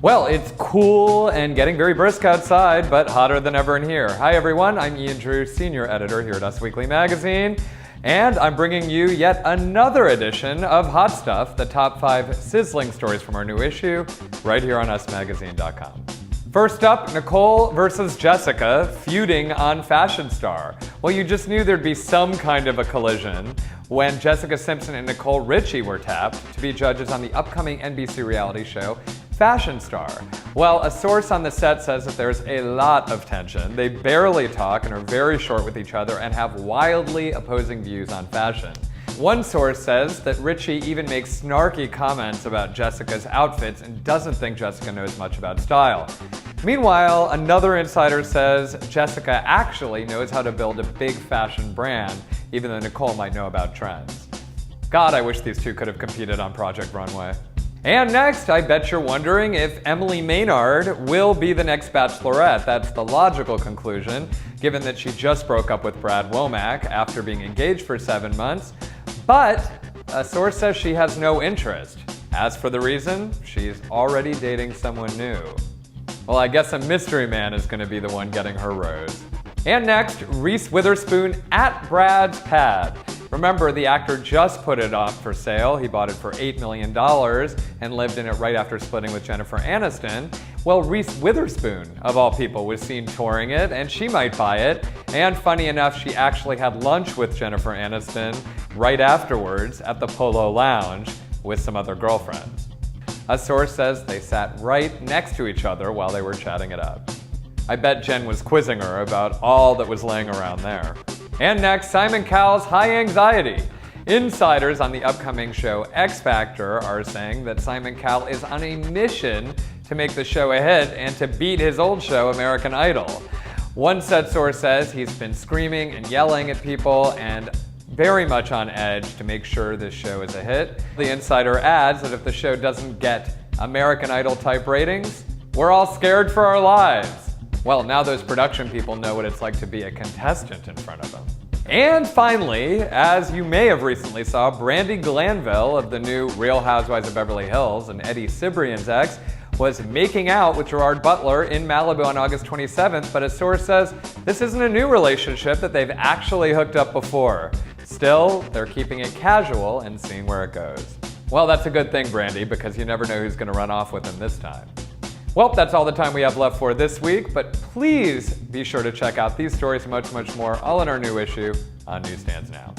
Well, it's cool and getting very brisk outside, but hotter than ever in here. Hi everyone, I'm Ian Drew, Senior Editor here at Us Weekly Magazine, and I'm bringing you yet another edition of Hot Stuff, the top 5 sizzling stories from our new issue, right here on usmagazine.com. First up, Nicole versus Jessica feuding on Fashion Star. Well, you just knew there'd be some kind of a collision when Jessica Simpson and Nicole Richie were tapped to be judges on the upcoming NBC reality show Fashion Star. Well, a source on the set says that there's a lot of tension. They barely talk and are very short with each other and have wildly opposing views on fashion. One source says that Richie even makes snarky comments about Jessica's outfits and doesn't think Jessica knows much about style. Meanwhile, another insider says Jessica actually knows how to build a big fashion brand, even though Nicole might know about trends. God, I wish these two could have competed on Project Runway. And next, I bet you're wondering if Emily Maynard will be the next Bachelorette. That's the logical conclusion, given that she just broke up with Brad Womack after being engaged for 7 months. But a source says she has no interest. As for the reason, she's already dating someone new. Well, I guess a mystery man is going to be the one getting her rose. And next, Reese Witherspoon at Brad's pad. Remember, the actor just put it up for sale. He bought it for $8 million and lived in it right after splitting with Jennifer Aniston. Well, Reese Witherspoon, of all people, was seen touring it, and she might buy it. And funny enough, she actually had lunch with Jennifer Aniston right afterwards at the Polo Lounge with some other girlfriends. A source says they sat right next to each other while they were chatting it up. I bet Jen was quizzing her about all that was laying around there. And next, Simon Cowell's high anxiety. Insiders on the upcoming show X Factor are saying that Simon Cowell is on a mission to make the show a hit and to beat his old show, American Idol. One said source says he's been screaming and yelling at people and very much on edge to make sure this show is a hit. The insider adds that if the show doesn't get American Idol type ratings, we're all scared for our lives. Well, now those production people know what it's like to be a contestant in front of them. And finally, as you may have recently saw, Brandi Glanville of the new Real Housewives of Beverly Hills and Eddie Cibrian's ex was making out with Gerard Butler in Malibu on August 27th, but a source says this isn't a new relationship, that they've actually hooked up before. Still, they're keeping it casual and seeing where it goes. Well, that's a good thing, Brandi, because you never know who's going to run off with him this time. Well, that's all the time we have left for this week, but please be sure to check out these stories and much, much more, all in our new issue on Newsstands Now.